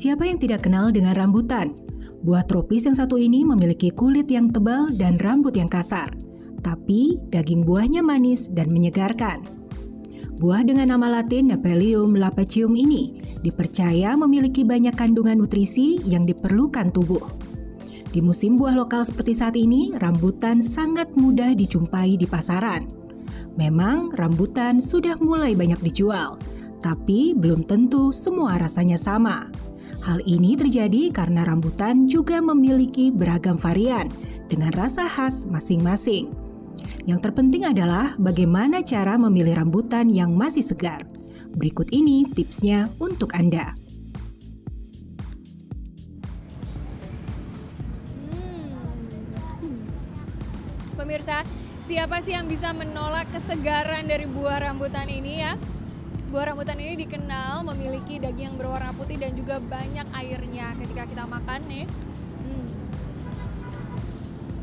Siapa yang tidak kenal dengan rambutan? Buah tropis yang satu ini memiliki kulit yang tebal dan rambut yang kasar. Tapi daging buahnya manis dan menyegarkan. Buah dengan nama latin Nephelium lappaceum ini dipercaya memiliki banyak kandungan nutrisi yang diperlukan tubuh. Di musim buah lokal seperti saat ini, rambutan sangat mudah dijumpai di pasaran. Memang rambutan sudah mulai banyak dijual, tapi belum tentu semua rasanya sama. Hal ini terjadi karena rambutan juga memiliki beragam varian dengan rasa khas masing-masing. Yang terpenting adalah bagaimana cara memilih rambutan yang masih segar. Berikut ini tipsnya untuk Anda. Pemirsa, siapa sih yang bisa menolak kesegaran dari buah rambutan ini ya? Buah rambutan ini dikenal memiliki daging yang berwarna putih dan juga banyak airnya ketika kita makan nih.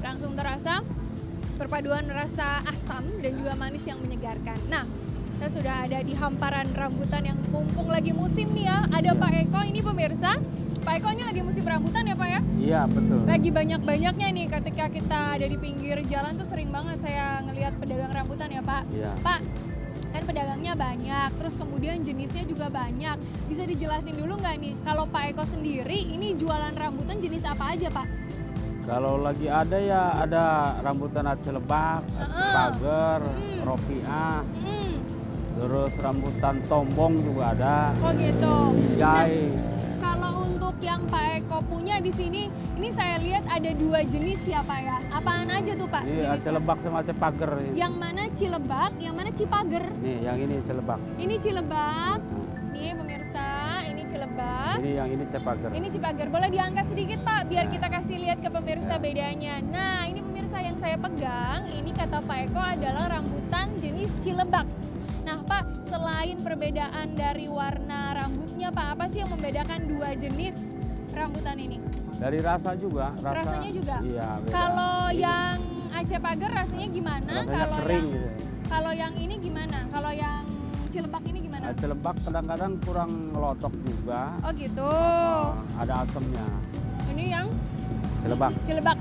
Langsung terasa perpaduan rasa asam dan juga manis yang menyegarkan. Nah, kita sudah ada di hamparan rambutan yang mumpung lagi musim nih ya. Ada Pak Eko ini pemirsa. Pak Eko ini lagi musim rambutan ya Pak ya? Iya betul. Lagi banyak-banyaknya nih ketika kita ada di pinggir jalan tuh sering banget saya ngelihat pedagang rambutan ya Pak. Iya. Pak, kan pedagangnya banyak, terus kemudian jenisnya juga banyak. Bisa dijelasin dulu nggak nih, kalau Pak Eko sendiri ini jualan rambutan jenis apa aja Pak? Kalau lagi ada ya ada rambutan Aceh Lebak, Aceh Pager, Ropiah, terus rambutan Tombong juga ada. Oh gitu. Jai. Kalau untuk yang Pak Eko punya di sini, ini saya lihat ada 2 jenis ya Pak ya. Apaan aja tuh Pak? Ini Aceh Lebak sama Aceh Pager. Yang mana Cilebak, yang mana Cipager? Nih yang ini Aceh Lebak. Ini Cilebak. Nih pemirsa, ini Cilebak. Ini yang ini Aceh Pager. Ini Cipager. Boleh diangkat sedikit Pak, biar kita kasih lihat ke pemirsa bedanya. Nah, ini pemirsa yang saya pegang, ini kata Pak Eko adalah rambutan jenis Cilebak. Nah Pak, selain perbedaan dari warna rambutnya Pak, apa sih yang membedakan 2 jenis rambutan ini? Dari rasa juga. Rasanya juga? Iya. Beda. Kalau yang Aceh Pager rasanya gimana? Rasanya kering gitu. Kalau yang ini gimana? Kalau yang Cilebak ini gimana? Aceh Lebak kadang-kadang kurang ngelotok juga. Oh gitu. Ada asamnya. Ini yang Cilebak. Cilebak.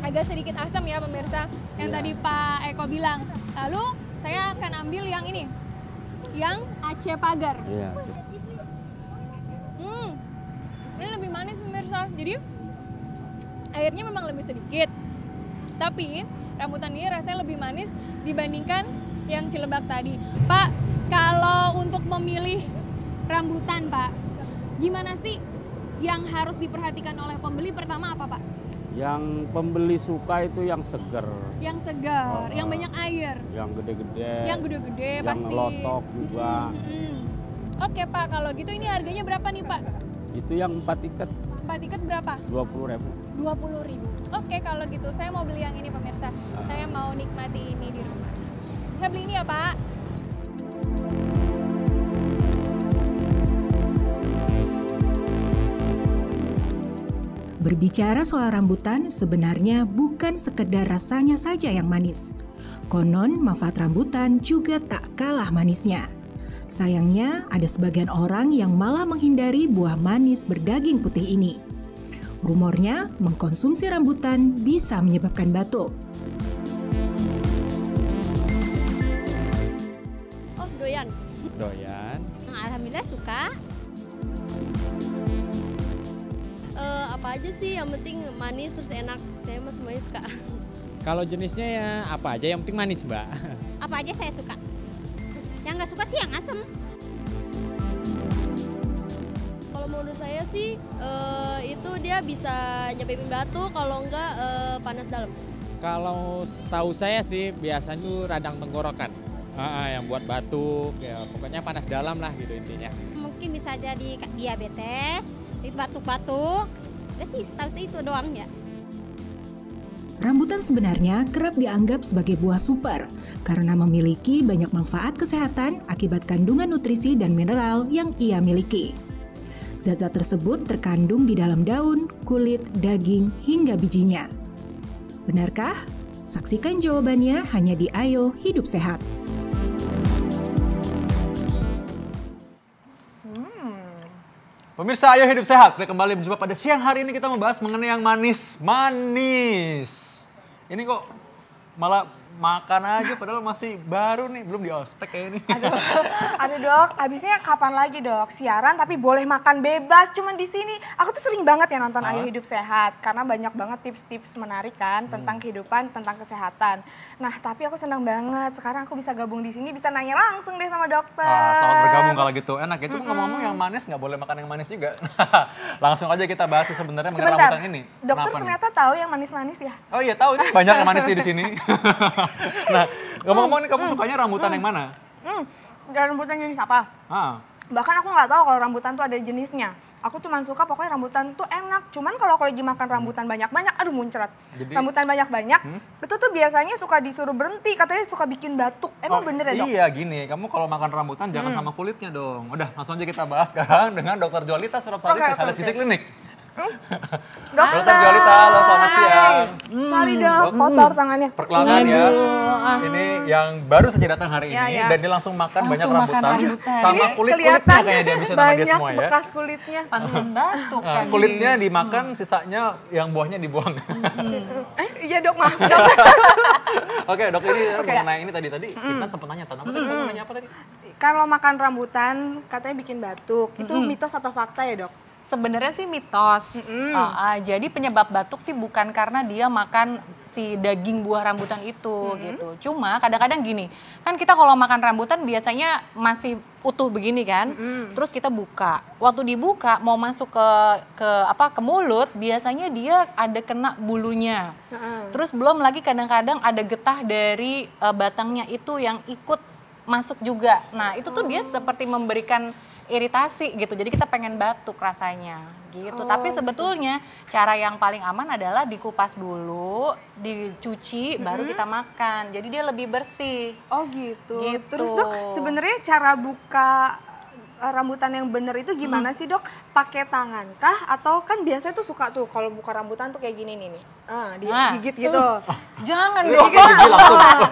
Agak sedikit asam ya pemirsa, yang tadi Pak Eko bilang. Lalu saya akan ambil yang ini, yang Aceh Pager. Iya. Ini lebih manis pemirsa, jadi airnya memang lebih sedikit. Tapi rambutan ini rasanya lebih manis dibandingkan yang Cilebak tadi. Pak, kalau untuk memilih rambutan Pak, gimana sih yang harus diperhatikan oleh pembeli? Pertama apa Pak? Yang pembeli suka itu yang seger. Yang segar, yang banyak air. Yang gede-gede. Yang gede-gede pasti. Yang ngelotok juga. Oke Pak, kalau gitu ini harganya berapa nih Pak? Itu yang 4 tiket. 4 tiket berapa? 20.000. 20.000. Oke, kalau gitu saya mau beli yang ini pemirsa. Saya mau nikmati ini di rumah. Saya beli ini ya Pak. Berbicara soal rambutan, sebenarnya bukan sekedar rasanya saja yang manis. Konon, manfaat rambutan juga tak kalah manisnya. Sayangnya, ada sebagian orang yang malah menghindari buah manis berdaging putih ini. Rumornya, mengkonsumsi rambutan bisa menyebabkan batuk. Oh, doyan. Doyan. Alhamdulillah suka. Apa aja sih, yang penting manis terus enak. Saya mah semuanya suka. Kalau jenisnya ya apa aja, yang penting manis Mbak. Apa aja saya suka. Yang nggak suka sih yang asam. Kalau menurut saya sih itu dia bisa nyebabin batuk, kalau enggak panas dalam. Kalau tahu saya sih biasanya tuh radang tenggorokan. Yang buat batuk, ya pokoknya panas dalam lah gitu intinya. Mungkin bisa jadi diabetes, batuk-batuk. Udah sih, tahu sih itu doang ya. Rambutan sebenarnya kerap dianggap sebagai buah super karena memiliki banyak manfaat kesehatan akibat kandungan nutrisi dan mineral yang ia miliki. Zat-zat tersebut terkandung di dalam daun, kulit, daging, hingga bijinya. Benarkah? Saksikan jawabannya hanya di Ayo Hidup Sehat. Pemirsa, ayo hidup sehat. Kita kembali berjumpa pada siang hari ini, kita membahas mengenai yang manis-manis. Ini kok malah makan aja padahal masih baru nih, belum di ospek kayak ini. Aduh dok, habisnya kapan lagi dok? Siaran tapi boleh makan bebas, cuman di sini. Aku tuh sering banget ya nonton Ayo Hidup Sehat, karena banyak banget tips-tips menarik kan tentang kehidupan, tentang kesehatan. Nah tapi aku senang banget, sekarang aku bisa gabung di sini, bisa nanya langsung deh sama dokter. Selamat bergabung kalau gitu, enak ya. Cuma ngomong-ngomong yang manis nggak boleh makan yang manis juga. Langsung aja kita bahas sebenarnya mengenai rambutan ini. Dokter Kenapa ternyata tahu yang manis-manis ya? Oh iya tahu, ini banyak yang manis di sini. Nah, ngomong-ngomong nih, kamu sukanya rambutan yang mana? Rambutan jenis apa? Bahkan aku nggak tahu kalau rambutan tuh ada jenisnya. Aku cuma suka pokoknya rambutan tuh enak. Cuman kalau lagi makan rambutan banyak-banyak, aduh muncrat. Rambutan banyak-banyak, itu tuh biasanya suka disuruh berhenti, katanya suka bikin batuk. Emang bener ya dok? Iya gini, kamu kalau makan rambutan jangan sama kulitnya dong. Udah, langsung aja kita bahas sekarang dengan Dr. Jolita Surapsari, spesialis gizi klinik. Dokter Jolita, halo selamat siang. Sorry dok, kotor tangannya. Perkenalkan ya, ini yang baru saja datang hari ini dan dia langsung makan banyak rambutan. Sama kulit-kulitnya kayaknya dia bisa nama dia semua ya. Banyak bekas kulitnya. Pantesan batuk kan. Kulitnya dimakan, sisanya yang buahnya dibuang. Iya dok, maaf dok. Oke dok, ini mengenai ini tadi kita sempat nanya tentang apa tadi? Kamu nanya apa tadi? Kalau makan rambutan katanya bikin batuk, itu mitos atau fakta ya dok? Sebenarnya sih mitos. Jadi penyebab batuk sih bukan karena dia makan si daging buah rambutan itu gitu. Cuma kadang-kadang gini, kan kita kalau makan rambutan biasanya masih utuh begini kan. Terus kita buka. Waktu dibuka mau masuk ke mulut, biasanya dia ada kena bulunya. Terus belum lagi kadang-kadang ada getah dari batangnya itu yang ikut masuk juga. Nah, itu tuh dia seperti memberikan iritasi gitu, jadi kita pengen batuk rasanya gitu. Tapi sebetulnya cara yang paling aman adalah dikupas dulu, dicuci, baru kita makan. Jadi dia lebih bersih. Oh gitu. Terus dok, sebenarnya cara buka rambutan yang bener itu gimana sih dok? Pakai tangan kah? Atau kan biasanya tuh suka tuh kalau buka rambutan tuh kayak gini nih. Digigit gitu. Jangan dong.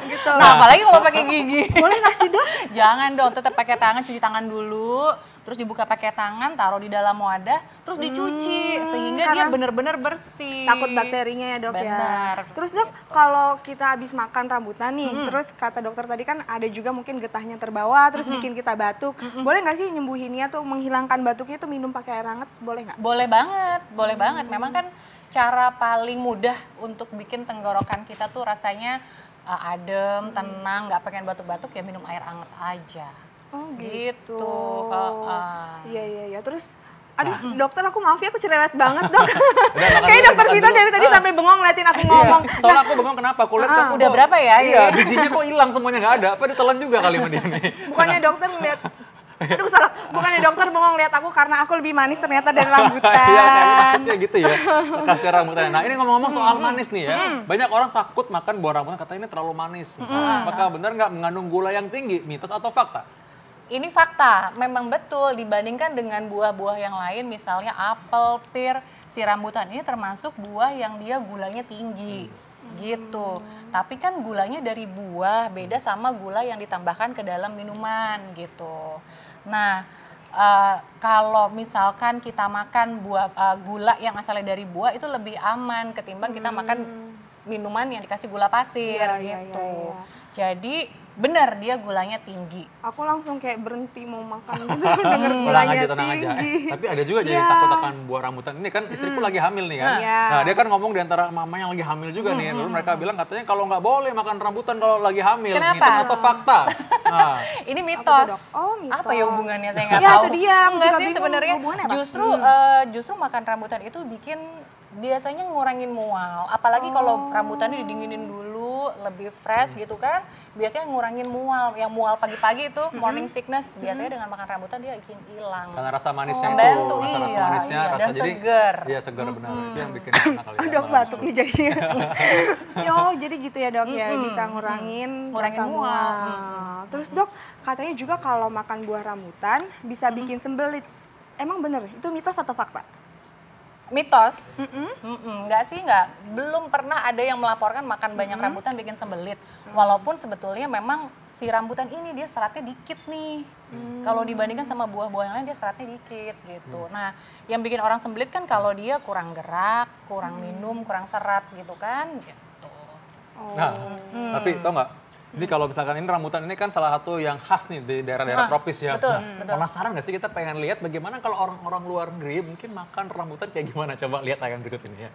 Gitu. Nah, apalagi kalau pakai gigi. Boleh nggak sih dok? Jangan dong, tetap pakai tangan, cuci tangan dulu, terus dibuka pakai tangan, taruh di dalam wadah, terus dicuci sehingga dia bener-bener bersih. Takut bakterinya ya dok Bener. ya. Terus dok, kalau kita habis makan rambutan nih, terus kata dokter tadi kan ada juga mungkin getahnya terbawa, terus bikin kita batuk. Boleh nggak sih nyembuhinnya tuh, menghilangkan batuknya tuh minum pakai air hangat, boleh nggak? Boleh banget, boleh banget. Memang kan cara paling mudah untuk bikin tenggorokan kita tuh rasanya adem, tenang, nggak pengen batuk-batuk ya minum air hangat aja. Oh gitu. Iya. Terus, aduh dokter aku maaf ya aku cerewet banget dok. Kayak dokter Vita dari tadi sampai bengong ngeliatin aku ngomong. Soalnya aku bengong kenapa? Kulit kamu Udah berapa ya? Iya, bijinya kok hilang semuanya nggak ada. Apa ditelan juga kali sama dia nih? Bukannya dokter ngeliat, aduh salah, bukannya dokter bengong lihat aku karena aku lebih manis ternyata dari rambutan. Iya gitu ya, kasih rambutan. Nah ini ngomong-ngomong soal manis nih ya, banyak orang takut makan buah rambutan, katanya ini terlalu manis. Apakah benar nggak mengandung gula yang tinggi, mitos atau fakta? Ini fakta, memang betul dibandingkan dengan buah-buah yang lain, misalnya apel, pir, si rambutan ini termasuk buah yang dia gulanya tinggi. Gitu. Tapi kan gulanya dari buah beda sama gula yang ditambahkan ke dalam minuman gitu. Nah, kalau misalkan kita makan gula yang asalnya dari buah itu lebih aman ketimbang kita makan minuman yang dikasih gula pasir gitu. Jadi benar dia gulanya tinggi. Aku langsung kayak berhenti mau makan gitu denger gulanya tenang aja. tinggi. Tapi ada juga jadi takut akan buah rambutan. Ini kan istriku lagi hamil nih kan. Nah dia kan ngomong di antara mama yang lagi hamil juga nih. Lalu mereka bilang katanya kalau nggak boleh makan rambutan kalau lagi hamil. Kenapa? Mitos atau fakta? Nah. Ini mitos. Oh, mitos. Apa ya hubungannya saya nggak Ya, tahu. itu dia. Aku Enggak juga sih bingung sebenarnya hubungannya apa. justru makan rambutan itu bikin biasanya ngurangin mual. Apalagi kalau rambutannya didinginin dulu lebih fresh gitu kan. Biasanya ngurangin mual. Yang mual pagi-pagi itu morning sickness biasanya dengan makan rambutan dia bikin hilang. Karena rasa manisnya itu, Membantu, rasa iya, manisnya, iya, rasa dan jadi seger. Iya seger benar. Itu yang bikin enak kali. Dok batuk nih jadinya. Yo, jadi gitu ya dok ya, bisa ngurangin rasa mual. Terus dok, katanya juga kalau makan buah rambutan bisa bikin sembelit. Emang bener? Itu mitos atau fakta? mitos. Belum pernah ada yang melaporkan makan banyak rambutan bikin sembelit. Walaupun sebetulnya memang si rambutan ini dia seratnya dikit nih. Kalau dibandingkan sama buah-buah yang lain dia seratnya dikit gitu. Nah, yang bikin orang sembelit kan kalau dia kurang gerak, kurang minum, kurang serat gitu kan. Gitu. Nah, tapi tau nggak? Ini kalau misalkan ini rambutan ini kan salah satu yang khas nih di daerah-daerah tropis ya. Betul, Nah, betul. penasaran nggak sih kita pengen lihat bagaimana kalau orang-orang luar negeri mungkin makan rambutan kayak gimana? Coba lihat tayangan berikut ini ya.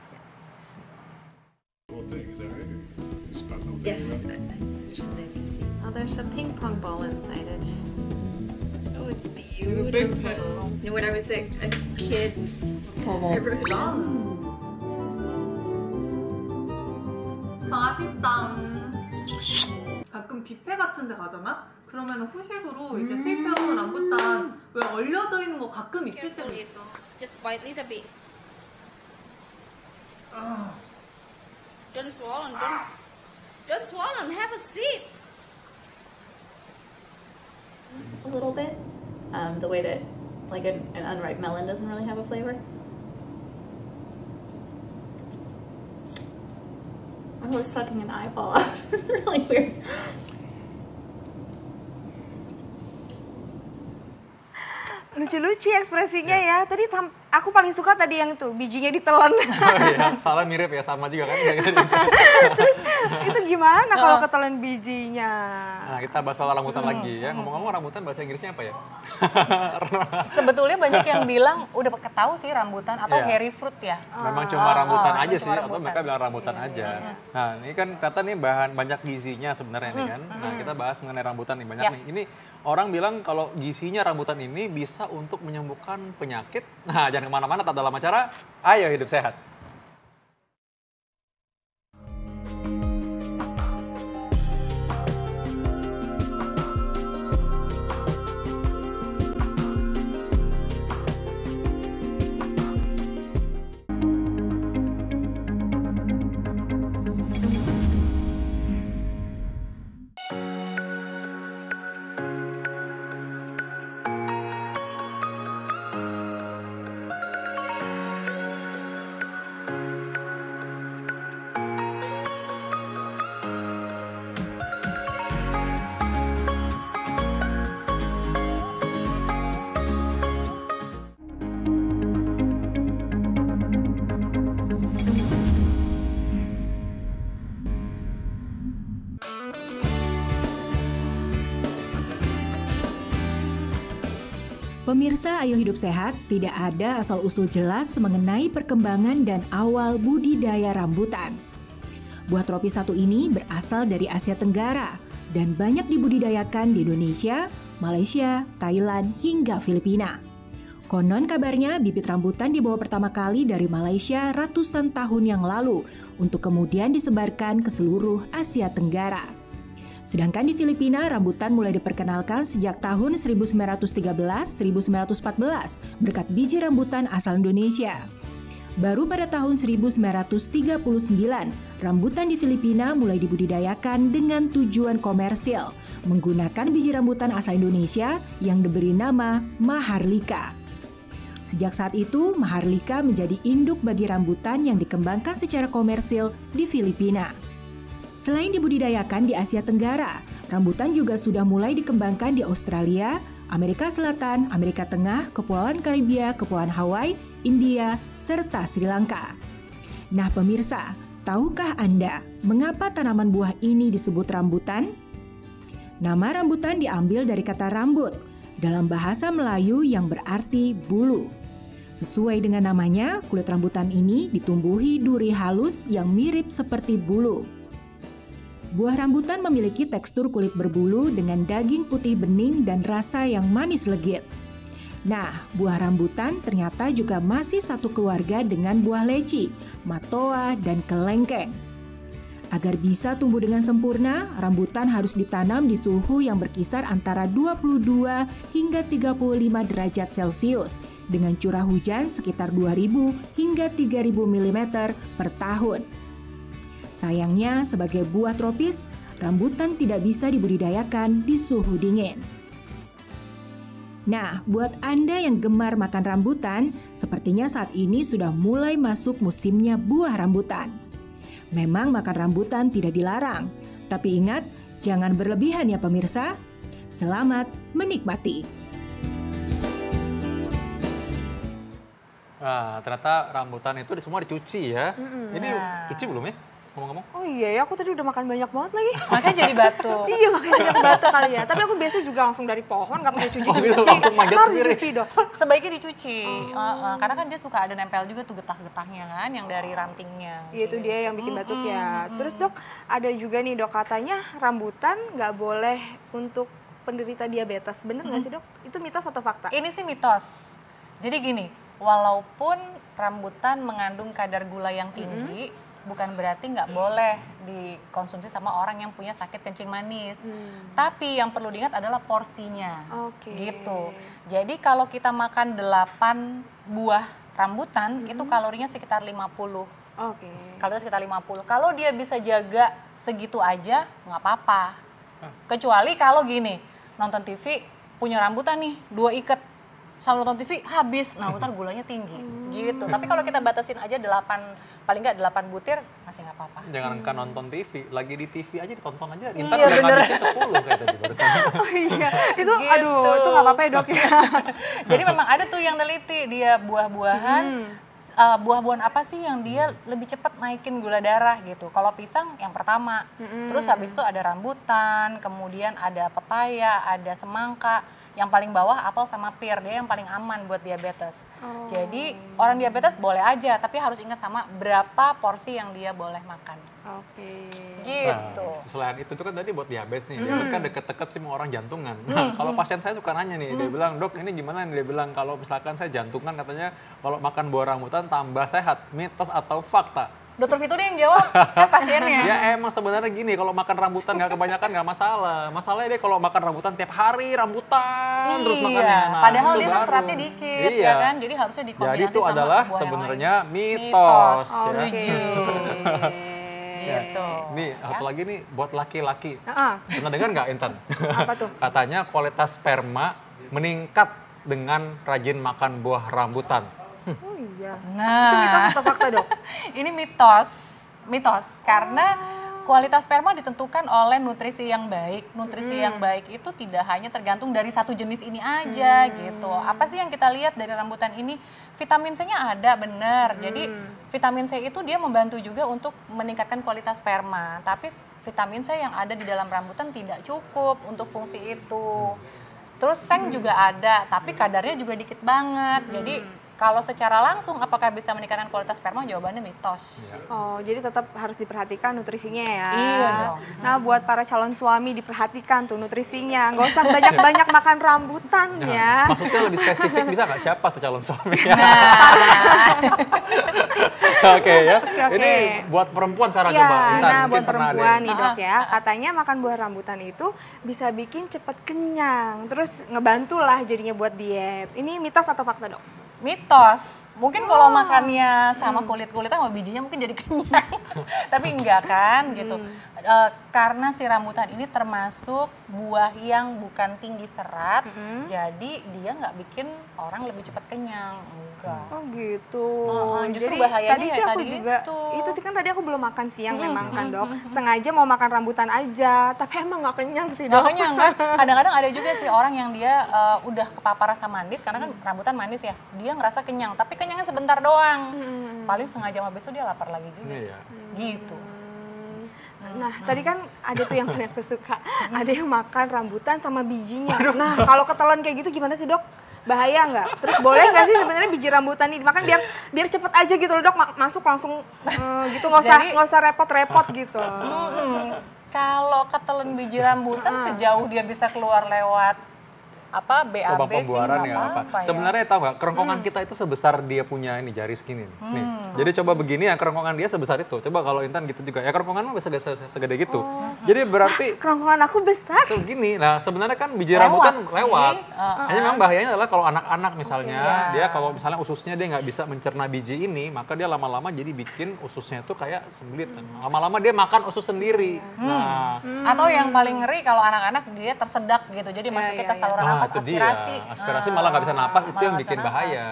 Yes. Oh, there's a ping pong ball inside it. Oh, it's beautiful. You know, when I was a kid, 맛있다. 가끔 뷔페 같은 데 가잖아? 그러면 후식으로 이제 수입해온 람부탄 왜 얼려져 있는 거 가끔 있을 때도 있어. Just bite little bit. Don't swallow. Don't swallow. Have a seat. A little bit. The way that like an unripe melon doesn't really have a flavor. I was sucking an eyeball out. It's really weird. Lucu-lucu ekspresinya ya. Tadi aku paling suka tadi yang itu, bijinya ditelan. Oh iya, salah mirip ya, sama juga kan. Terus itu gimana kalau ketelan bijinya? Nah, kita bahas soal rambutan lagi ya. Ngomong-ngomong rambutan bahasa Inggrisnya apa ya? Sebetulnya banyak yang bilang udah ketahu sih rambutan atau hairy fruit ya. Memang cuma rambutan aja cuma sih, atau rambutan. mereka bilang rambutan aja. Nah, ini kan kata nih bahan banyak gizinya sebenarnya nih kan. Nah, kita bahas mengenai rambutan nih banyak nih. Ini orang bilang kalau gizinya rambutan ini bisa untuk menyembuhkan penyakit. Nah, jangan kemana-mana, tak dalam acara Ayo Hidup Sehat. Pemirsa Ayo Hidup Sehat, tidak ada asal-usul jelas mengenai perkembangan dan awal budidaya rambutan. Buah tropis satu ini berasal dari Asia Tenggara dan banyak dibudidayakan di Indonesia, Malaysia, Thailand, hingga Filipina. Konon kabarnya bibit rambutan dibawa pertama kali dari Malaysia ratusan tahun yang lalu untuk kemudian disebarkan ke seluruh Asia Tenggara. Sedangkan di Filipina, rambutan mulai diperkenalkan sejak tahun 1913-1914 berkat biji rambutan asal Indonesia. Baru pada tahun 1939, rambutan di Filipina mulai dibudidayakan dengan tujuan komersil, menggunakan biji rambutan asal Indonesia yang diberi nama Maharlika. Sejak saat itu, Maharlika menjadi induk bagi rambutan yang dikembangkan secara komersil di Filipina. Selain dibudidayakan di Asia Tenggara, rambutan juga sudah mulai dikembangkan di Australia, Amerika Selatan, Amerika Tengah, Kepulauan Karibia, Kepulauan Hawaii, India, serta Sri Lanka. Nah pemirsa, tahukah Anda mengapa tanaman buah ini disebut rambutan? Nama rambutan diambil dari kata rambut, dalam bahasa Melayu yang berarti bulu. Sesuai dengan namanya, kulit rambutan ini ditumbuhi duri halus yang mirip seperti bulu. Buah rambutan memiliki tekstur kulit berbulu dengan daging putih bening dan rasa yang manis legit. Nah, buah rambutan ternyata juga masih satu keluarga dengan buah leci, matoa, dan kelengkeng. Agar bisa tumbuh dengan sempurna, rambutan harus ditanam di suhu yang berkisar antara 22 hingga 35 derajat Celcius dengan curah hujan sekitar 2.000 hingga 3.000 mm per tahun. Sayangnya, sebagai buah tropis, rambutan tidak bisa dibudidayakan di suhu dingin. Nah, buat Anda yang gemar makan rambutan, sepertinya saat ini sudah mulai masuk musimnya buah rambutan. Memang makan rambutan tidak dilarang, tapi ingat, jangan berlebihan ya pemirsa. Selamat menikmati. Nah, ternyata rambutan itu semua dicuci ya. Ini cuci belum ya? Ngomong-ngomong. Oh iya ya, aku tadi udah makan banyak banget lagi. Makanya jadi batuk. Iya, makanya jadi batuk kali ya. Tapi aku biasa juga langsung dari pohon, nggak pakai cuci. Langsung manjat Harus sendiri. dicuci dok. Sebaiknya dicuci, karena kan dia suka ada nempel juga tuh getah-getahnya kan, yang dari rantingnya. Iya, itu dia yang bikin batuk ya. Terus dok, ada juga nih dok, katanya rambutan nggak boleh untuk penderita diabetes. Bener nggak sih dok? Itu mitos atau fakta? Ini sih mitos. Jadi gini, walaupun rambutan mengandung kadar gula yang tinggi, bukan berarti nggak boleh dikonsumsi sama orang yang punya sakit kencing manis. Tapi yang perlu diingat adalah porsinya. Gitu. Jadi kalau kita makan 8 buah rambutan, itu kalorinya sekitar 50. Kalorinya sekitar 50. Kalau dia bisa jaga segitu aja, nggak apa-apa. Kecuali kalau gini, nonton TV punya rambutan nih, 2 ikat. Selalu nonton TV habis, nah ntar gulanya tinggi gitu. Tapi kalau kita batasin aja 8, paling nggak 8 butir masih nggak apa-apa. Jangankan nonton TV, lagi di TV aja ditonton aja. Iya, Intan udah ngabisin 10 kayak tadi barusan. Oh iya, itu Gitu. aduh itu nggak apa-apa ya dok ya. Jadi memang ada tuh yang neliti, dia buah-buahan, buah-buahan apa sih yang dia lebih cepat naikin gula darah gitu. Kalau pisang yang pertama, terus habis itu ada rambutan, kemudian ada pepaya, ada semangka. Yang paling bawah apel sama pir, dia yang paling aman buat diabetes. Jadi orang diabetes boleh aja, tapi harus ingat sama berapa porsi yang dia boleh makan. Gitu. Nah, selain itu kan tadi buat diabetes nih, diabetes kan deket-deket sih mau orang jantungan. Nah, kalau pasien saya suka nanya nih, dia bilang, dok ini gimana nih? Dia bilang kalau misalkan saya jantungan katanya kalau makan buah rambutan tambah sehat, mitos atau fakta? Dokter Vito dia yang jawab, kan pasiennya. Ya emang sebenarnya gini, kalau makan rambutan nggak kebanyakan nggak masalah. Masalahnya dia kalau makan rambutan tiap hari rambutan terus makannya. Nah, padahal itu dia baru. seratnya dikit, Iya. ya kan? Jadi harusnya dikombinasi Jadi itu sama adalah buah yang sebenarnya lain. mitos. Ya. Gitu. Nih, satu lagi nih buat laki-laki. Heeh. Pernah dengar nggak Intan? Apa tuh? Katanya kualitas sperma meningkat dengan rajin makan buah rambutan. Oh iya. Nah, itu mitos atau fakta dok? Ini mitos karena kualitas sperma ditentukan oleh nutrisi yang baik. Nutrisi yang baik itu tidak hanya tergantung dari satu jenis ini aja gitu. Apa sih yang kita lihat dari rambutan ini? Vitamin C-nya ada benar. Jadi vitamin C itu dia membantu juga untuk meningkatkan kualitas sperma. Tapi vitamin C yang ada di dalam rambutan tidak cukup untuk fungsi itu. Terus seng juga ada, tapi kadarnya juga dikit banget. Jadi kalau secara langsung apakah bisa meningkatkan kualitas sperma? Jawabannya mitos. Oh, jadi tetap harus diperhatikan nutrisinya ya. Iya dong. Nah, buat para calon suami diperhatikan tuh nutrisinya. Nggak usah banyak-banyak makan rambutan ya. Maksudnya lebih spesifik bisa nggak? Siapa tuh calon suami? Oke ya. Ini buat perempuan sekarang Ya, coba. Intan, nah mungkin buat pernah ada perempuan yang- nih dok ya, katanya makan buah rambutan itu bisa bikin cepet kenyang, terus ngebantu lah jadinya buat diet. Ini mitos atau fakta dok? Mitos. Mungkin kalau makannya sama kulit-kulitnya sama bijinya mungkin jadi kenyang. Tapi enggak kan gitu. Karena si rambutan ini termasuk buah yang bukan tinggi serat, jadi dia nggak bikin orang lebih cepat kenyang. Enggak. Oh gitu. Justru Jadi bahayanya tadi sih kayak aku tadi juga, itu sih kan tadi aku belum makan siang memang kan dok. Sengaja mau makan rambutan aja, tapi emang nggak kenyang sih dok. Nggak kenyang kan? Kadang-kadang ada juga sih orang yang dia udah kepapar asam manis, karena kan rambutan manis ya, dia ngerasa kenyang, tapi kenyangnya sebentar doang. Paling setengah jam habis itu dia lapar lagi juga sih. Gitu. Nah, tadi kan ada tuh yang paling aku suka. Ada yang makan rambutan sama bijinya. Nah, kalau ketelan kayak gitu gimana sih, Dok? Bahaya nggak? Terus boleh nggak sih sebenarnya biji rambutan ini dimakan biar cepet aja gitu loh, Dok, masuk langsung gitu, nggak usah repot-repot gitu. Kalau ketelan biji rambutan sejauh dia bisa keluar lewat apa BAB sih pembuaran nggak ya apa-apa ya. Sebenarnya tahu nggak kerongkongan kita itu sebesar dia punya ini jari segini nih. Nih. Jadi coba begini ya kerongkongan dia sebesar itu. Coba kalau Intan gitu juga. Ya kerongkongan mah bisa segede gitu. Jadi berarti kerongkongan aku besar. Segini. Nah, sebenarnya kan biji rambutan lewat. Hanya memang bahayanya adalah kalau anak-anak misalnya, dia kalau misalnya ususnya dia nggak bisa mencerna biji ini, maka dia lama-lama jadi bikin ususnya itu kayak sembelit. Lama-lama dia makan usus sendiri. Nah, atau yang paling ngeri kalau anak-anak dia tersedak gitu. Jadi masuknya ke saluran nafas nafas itu aspirasi. dia. Aspirasi malah nggak bisa napas, itu yang bikin bahaya.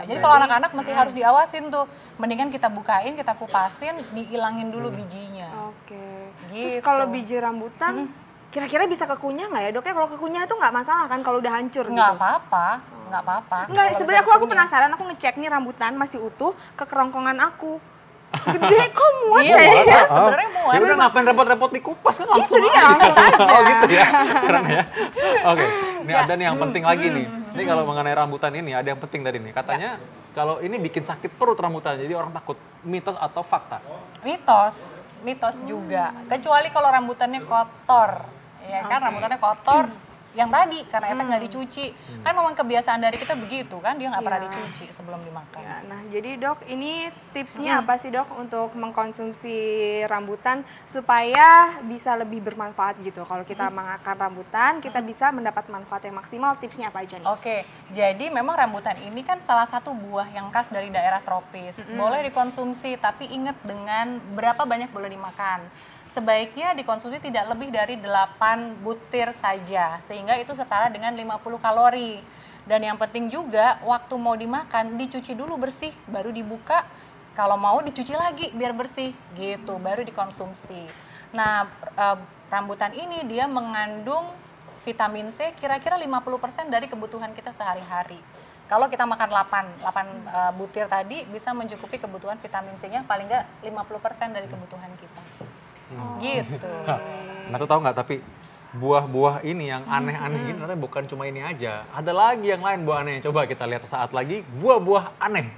Jadi kalau anak-anak masih harus diawasin tuh. Mendingan kita bukain, kita kupasin, dihilangin dulu bijinya. Oke. Gitu. Terus kalau biji rambutan, kira-kira bisa kekunyah nggak ya dok? Ya kalau kekunyah itu nggak masalah kan kalau udah hancur gitu? Nggak apa-apa, nggak apa-apa. Nggak, sebenarnya aku penasaran, aku ngecek nih rambutan masih utuh ke kerongkongan aku. Gede kok muat Iya, ya? sebenarnya muat. Ya udah ngapain repot-repot dikupas kan langsung Itu dia, aja. langsung aja. Oh gitu ya, keren ya. Oke, ini ada nih yang penting lagi nih. Ini kalau mengenai rambutan ini ada yang penting tadi nih. Katanya kalau ini bikin sakit perut rambutan, jadi orang takut. Mitos atau fakta? Mitos juga. Kecuali kalau rambutannya kotor, ya kan rambutannya kotor. Yang tadi karena efek nggak dicuci, kan memang kebiasaan dari kita begitu kan, dia nggak pernah dicuci sebelum dimakan. Ya, nah jadi dok, ini tipsnya apa sih dok untuk mengkonsumsi rambutan supaya bisa lebih bermanfaat gitu? Kalau kita makan rambutan, kita bisa mendapat manfaat yang maksimal. Tipsnya apa aja nih? Oke, jadi memang rambutan ini kan salah satu buah yang khas dari daerah tropis. Boleh dikonsumsi, tapi ingat dengan berapa banyak boleh dimakan. Sebaiknya dikonsumsi tidak lebih dari 8 butir saja, sehingga itu setara dengan 50 kalori. Dan yang penting juga, waktu mau dimakan, dicuci dulu bersih, baru dibuka. Kalau mau dicuci lagi biar bersih, gitu, baru dikonsumsi. Nah, rambutan ini dia mengandung vitamin C kira-kira 50% dari kebutuhan kita sehari-hari. Kalau kita makan 8 butir tadi, bisa mencukupi kebutuhan vitamin C-nya paling nggak 50% dari kebutuhan kita. Gitu. Nah, tuh tahu nggak, tapi buah-buah ini yang aneh-aneh gini ternyata bukan cuma ini aja. Ada lagi yang lain buah aneh. Coba kita lihat sesaat lagi buah-buah aneh.